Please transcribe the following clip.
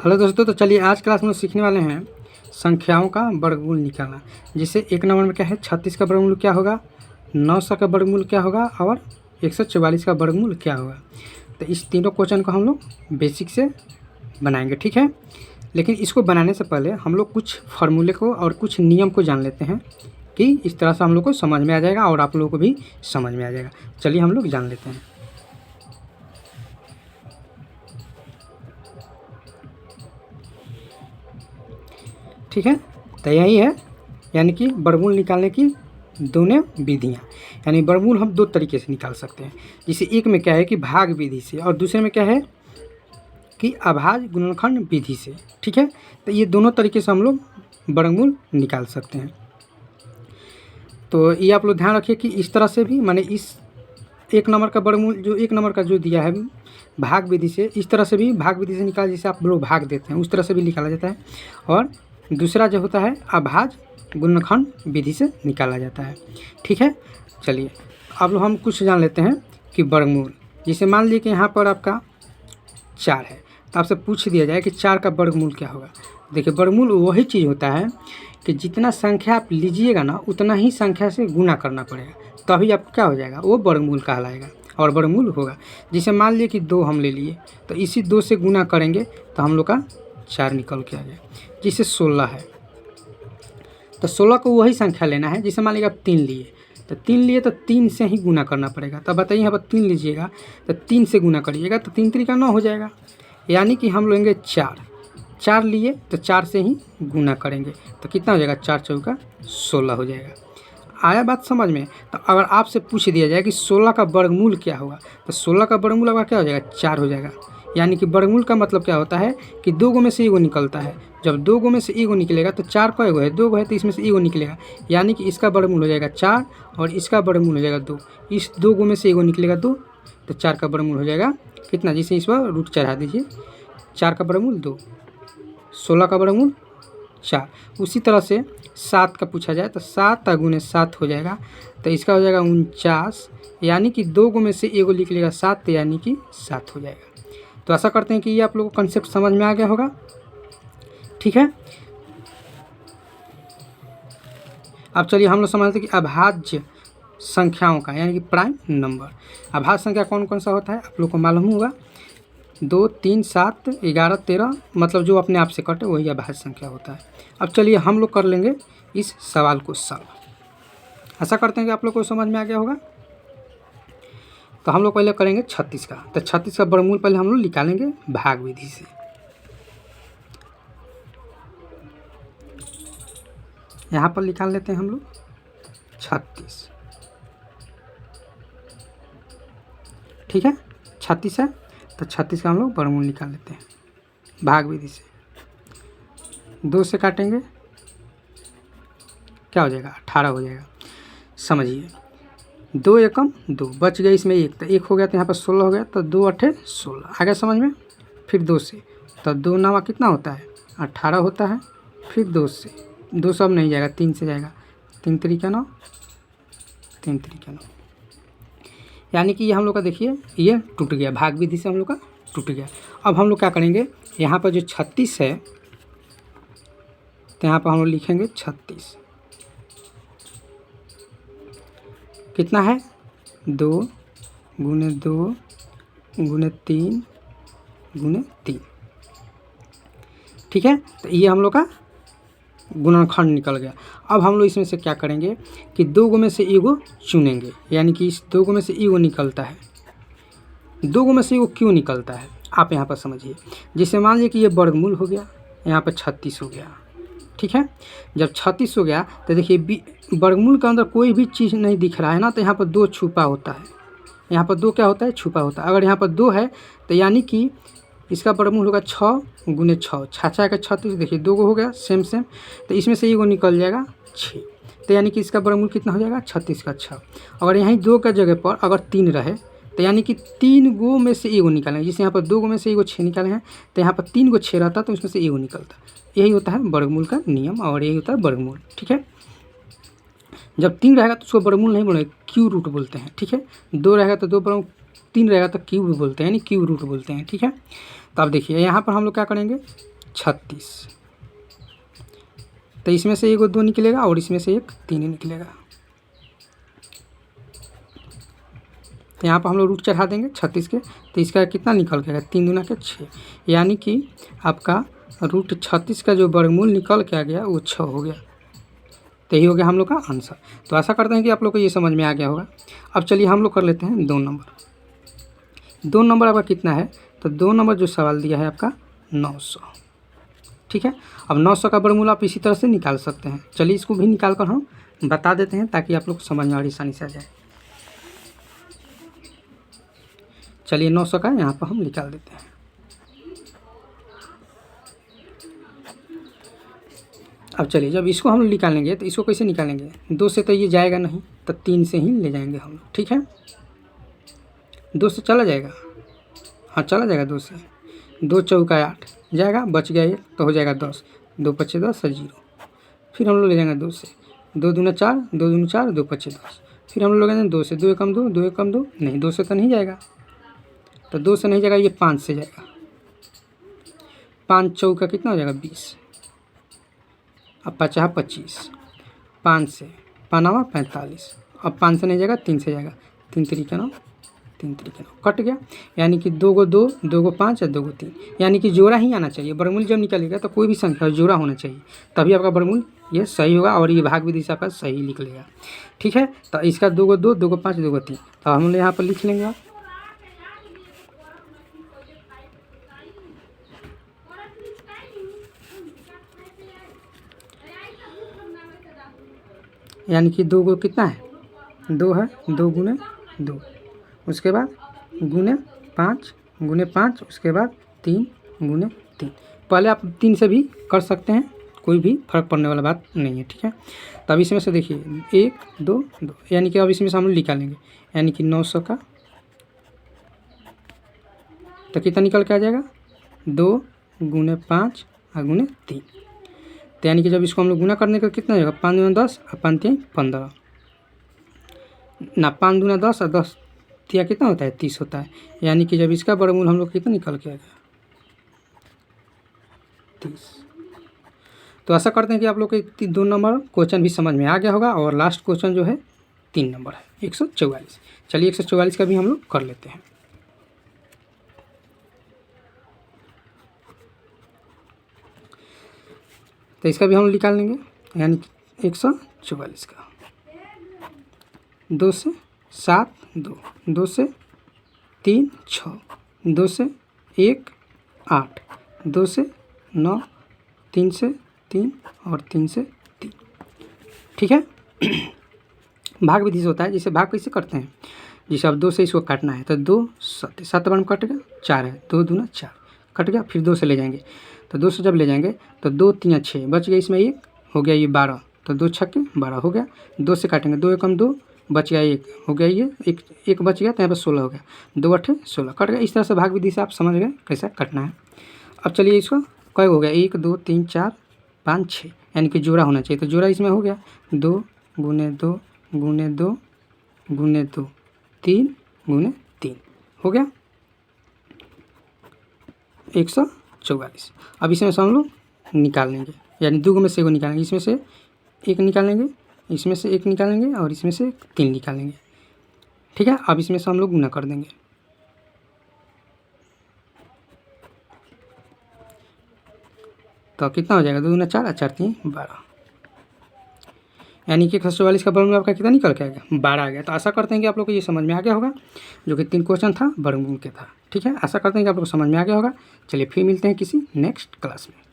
Hello दोस्तों, तो चलिए आज क्लास में सीखने वाले हैं संख्याओं का वर्गमूल निकालना। जिससे एक नंबर में क्या है 36 का वर्गमूल क्या होगा, 900 का वर्गमूल क्या होगा और 144 का वर्गमूल क्या होगा। तो इस तीनों क्वेश्चन को हम लोग बेसिक से बनाएंगे, ठीक है। लेकिन इसको बनाने से पहले हम लोग कुछ फार्मूले को और कुछ नियम को जान लेते हैं कि इस तरह से हम लोग को समझ में आ जाएगा और आप लोगों को भी समझ में आ जाएगा। चलिए हम लोग जान लेते हैं। ठीक है, तो यही है यानी कि वर्गमूल निकालने की दोनों विधियाँ। यानी वर्गमूल हम दो तरीके से निकाल सकते हैं। जैसे एक में क्या है कि भाग विधि से और दूसरे में क्या है कि अभाज्य गुणनखंड विधि से। ठीक है, तो ये दोनों तरीके से हम लोग वर्गमूल निकाल सकते हैं। तो ये आप लोग ध्यान रखिए कि इस तरह से भी माने इस एक नंबर का वर्गमूल जो एक नंबर का जो दिया है भाग विधि से, इस तरह से भी भाग विधि से निकाल, जैसे आप लोग भाग देते हैं उस तरह से भी निकाला जाता है। और दूसरा जो होता है अभाज्य गुणनखंड विधि से निकाला जाता है। ठीक है, चलिए अब लोग हम कुछ जान लेते हैं कि वर्गमूल। जैसे मान लीजिए कि यहाँ पर आपका 4 है, तो आपसे पूछ दिया जाए कि 4 का वर्गमूल क्या होगा। देखिए वर्गमूल वही चीज़ होता है कि जितना संख्या आप लीजिएगा ना उतना ही संख्या से गुना करना पड़ेगा, तभी आपको क्या हो जाएगा, वो वर्गमूल कहलाएगा और वर्गमूल होगा। जैसे मान लिए कि 2 हम ले लिए, तो इसी 2 से गुना करेंगे तो हम लोग का 4 निकल के आ जाए। जैसे 16 है, तो 16 को वही संख्या लेना है। जैसे मान लीजिए आप 3 लिए, तो 3 लिए तो 3 से ही गुना करना पड़ेगा। तो बताइए यहाँ पर 3 लीजिएगा तो 3 से गुना करिएगा तो 3 3 का 9 हो जाएगा। यानी कि हम लेंगे 4 लिए तो 4 से ही गुना करेंगे तो कितना हो जाएगा, 4 चौका 16 हो जाएगा। आया बात समझ में। तो अगर आपसे पूछ दिया जाए कि 16 का वर्गमूल क्या होगा, तो 16 का वर्गमूल आपका क्या हो जाएगा, 4 हो जाएगा। यानी कि वर्गमूल का मतलब क्या होता है कि 2 गो में से एगो निकलता है। जब 2 गो में से एगो निकलेगा तो 4 का एगो है, 2 गो है तो इसमें से एगो निकलेगा। यानी कि इसका वर्गमूल हो जाएगा 4 और इसका वर्गमूल हो जाएगा 2। इस 2 गो में से एगो निकलेगा 2, तो 4 का वर्गमूल हो जाएगा कितना, जिसे इस पर रूट चढ़ा दीजिए। 4 का वर्गमूल 2, 16 का वर्गमूल 4। उसी तरह से 7 का पूछा जाए तो 7 गुने 7 हो जाएगा, तो इसका हो जाएगा 49। यानी कि 2 गो में से एगो निकलेगा 7, यानी कि 7 हो जाएगा। तो आशा करते हैं कि ये आप लोगों को कंसेप्ट समझ में आ गया होगा। ठीक है, अब चलिए हम लोग समझते हैं कि अभाज्य संख्याओं का यानी कि प्राइम नंबर। अभाज्य संख्या कौन कौन सा होता है आप लोग को मालूम होगा। 2 3 7 11 13, मतलब जो अपने आप से कटे वही अभाज्य संख्या होता है। अब चलिए हम लोग कर लेंगे इस सवाल को सॉल्व। आशा करते हैं कि आप लोग को समझ में आ गया होगा। तो हम लोग पहले करेंगे 36 का। तो 36 का वर्गमूल पहले हम लोग निकालेंगे भाग विधि से। यहाँ पर निकाल लेते हैं हम लोग 36। ठीक है, 36 है तो 36 का हम लोग वर्गमूल निकाल लेते हैं भाग विधि से। 2 से काटेंगे क्या हो जाएगा, 18 हो जाएगा। समझिए 2 एकम 2 बच गया, इसमें 1 तो 1 हो गया, तो यहाँ पर 16 हो गया, तो 2 8 16 आ गया समझ में। फिर 2 से, तो 2 9 कितना होता है, 18 होता है। फिर 2 से, 2 सब नहीं जाएगा, 3 से जाएगा, 3 3 का 9, 3 3 का 9। यानी कि ये हम लोग का देखिए ये टूट गया, भाग विधि से हम लोग का टूट गया। अब हम लोग क्या करेंगे, यहाँ पर जो 36 है तो यहाँ पर हम लोग लिखेंगे 36 कितना है, 2 गुने 2 गुने 3 गुने 3। ठीक है, तो ये हम लोग का गुणनखंड निकल गया। अब हम लोग इसमें से क्या करेंगे कि 2 गो में से एगो चुनेंगे। यानी कि इस 2 गो में से एगो निकलता है। 2 गो में से एगो क्यों निकलता है आप यहाँ पर समझिए। जैसे मान लीजिए कि ये वर्गमूल हो गया, यहाँ पर 36 हो गया। ठीक है, जब 36 हो गया तो देखिए वर्गमूल के अंदर कोई भी चीज़ नहीं दिख रहा है ना, तो यहाँ पर 2 छुपा होता है। यहाँ पर 2 क्या होता है, छुपा होता है। अगर यहाँ पर 2 है तो यानी कि इसका वर्गमूल होगा 6 गुने 6, 6 का 36। देखिए 2 गो हो गया सेम, तो इसमें से एगो निकल जाएगा 6, तो यानी कि इसका वर्गमूल कितना हो जाएगा, 36 का 6। अगर यहीं 2 का जगह पर अगर 3 रहे तो यानी कि 3 गो में से एगो निकालेंगे। जैसे यहाँ पर 2 गो में से एगो 6 निकाले हैं, तो यहाँ पर 3 गो 6 रहता तो उसमें से एगो निकलता। यही होता है वर्गमूल का नियम और यही होता है वर्गमूल। ठीक है, जब 3 रहेगा तो उसको वर्गमूल नहीं बोलेंगे, क्यू रूट बोलते हैं। ठीक है, 2 रहेगा तो 2 वर्गमूल, 3 रहेगा तो क्यूब बोलते हैं, यानी क्यू रूट बोलते हैं। ठीक है, तो अब देखिए यहाँ पर हम लोग क्या करेंगे, 36। तो इसमें से एक 2 निकलेगा और इसमें से एक 3 निकलेगा। तो यहाँ पर हम लोग रूट चढ़ा देंगे 36 के, तो इसका कितना निकल के आएगा 3 दूना के 6, यानी कि आपका रूट 36 का जो वर्गमूल निकल के आ गया वो 6 हो गया। तो यही हो गया हम लोग का आंसर। तो आशा करते हैं कि आप लोग को ये समझ में आ गया होगा। अब चलिए हम लोग कर लेते हैं 2 नंबर। 2 नंबर आपका कितना है, तो 2 नंबर जो सवाल दिया है आपका 900। ठीक है, अब 900 का वर्गमूल आप इसी तरह से निकाल सकते हैं। चलिए इसको भी निकाल कर हम बता देते हैं ताकि आप लोग को समझ में और आसानी से आ जाए। चलिए 900 का यहाँ पर हम निकाल देते हैं। अब चलिए जब इसको हम निकालेंगे तो इसको कैसे निकालेंगे, 2 से तो ये जाएगा नहीं, तो 3 से ही ले जाएंगे हम लोग। ठीक है, 2 से चला जाएगा, हाँ चला जाएगा 2 से। 2 चौका 8 जाएगा, बच गया 1 तो हो जाएगा 10, 2 पच्चे 10 है 0। फिर हम लोग ले जाएंगे 2 से, 2 दूना 4, 2 दूना 4, 2 पच्चे 10। फिर हम लोग लेंगे 2 से, 2 एकम 2, 2 एकम 2, नहीं 2 से तो नहीं जाएगा, तो 2 से नहीं जाएगा, ये 5 से जाएगा। 5 चौका कितना हो जाएगा 20, अब 50 25, 5 से 5 45, अब 5 से नहीं जाएगा 3 से जाएगा, 3 तरीके 9, 3 तरीके 9 कट गया। यानी कि 2 को 2, 2 को 5 और 2 को 3, यानी कि जोड़ा ही आना चाहिए। वर्गमूल जब निकलेगा तो कोई भी संख्या जोड़ा होना चाहिए, तभी आपका वर्गमूल ये सही होगा और ये भाग विधि से आपका सही निकलेगा। ठीक है, तो इसका 2 को 2, 2 को 5, 2 को 3, तो हम लोग यहाँ पर लिख लेंगे। यानी कि 2 को कितना है 2 है, 2 गुने 2, उसके बाद गुने 5 गुने 5, उसके बाद 3 गुने 3। पहले आप 3 से भी कर सकते हैं, कोई भी फर्क पड़ने वाला बात नहीं है। ठीक है, तो अब इसमें से देखिए 1 2 2, यानी कि अब इसमें से हम लोग निकालेंगे, यानी कि 900 का तो कितना निकल के आ जाएगा 2 गुने 5 और गुने 3। तो यानी कि जब इसको हम लोग गुना करने का कितना जाएगा 5 दूना 10 और 5 3 15 ना, 5 दूना 10 और 10 तिया कितना होता है 30 होता है। यानी कि जब इसका वर्गमूल हम लोग कितना निकल के आएगा 30। तो ऐसा करते हैं कि आप लोग के 2 नंबर क्वेश्चन भी समझ में आ गया होगा और लास्ट क्वेश्चन जो है 3 नंबर है 144। चलिए 144 का भी हम लोग कर लेते हैं। तो इसका भी हम निकाल लेंगे, यानी कि 144 का 2 से 7 2, 2 से 3 6, 2 से 1 8, 2 से 9, 3 से 3 और 3 से 3। ठीक है, भाग विधि से होता है। जिसे भाग कैसे करते हैं, जिसे अब 2 से इसको काटना है तो 2 7 7 बार में कट गया, 4 है, 2 दूना 4 कट गया। फिर 2 से ले जाएंगे, तो 2 से जब ले जाएंगे तो 2 3 6 बच गया, इसमें 1 हो गया, ये 12, तो 2 छक्के 12 हो गया। 2 से काटेंगे, 2 एकम 2 बच गया, 1 हो गया, ये एक बच गया, तो यहाँ पर 16 हो गया, 2 8 16 कट गया। इस तरह से भाग विधि से आप समझ गए कैसा कटना है। अब चलिए इसको कई हो गया 1 2 3 4 5 6, यानी कि जोड़ा होना चाहिए, तो जोड़ा इसमें हो गया 2 गुने 2 गुने 2 गुने 2 3 गुने 3 हो गया 144। अब इसमें से हम लोग निकाल लेंगे, यानी 2 में से 1 निकालेंगे, इसमें से 1 निकालेंगे, इसमें से 1 निकालेंगे और इसमें से 3 निकालेंगे। ठीक है, अब इसमें से हम लोग गुना कर देंगे, तो कितना हो जाएगा 2 दूना 4 और 4 3 12, यानी कि 144 का वर्गमूल आपका कितना निकल के आएगा 12 आ गया। तो आशा करते हैं कि आप लोग को ये समझ में आ गया होगा, जो कि 3 क्वेश्चन था वर्गमूल के था। ठीक है, आशा करते हैं कि आप लोग को समझ में आ गया होगा। चलिए फिर मिलते हैं किसी नेक्स्ट क्लास में।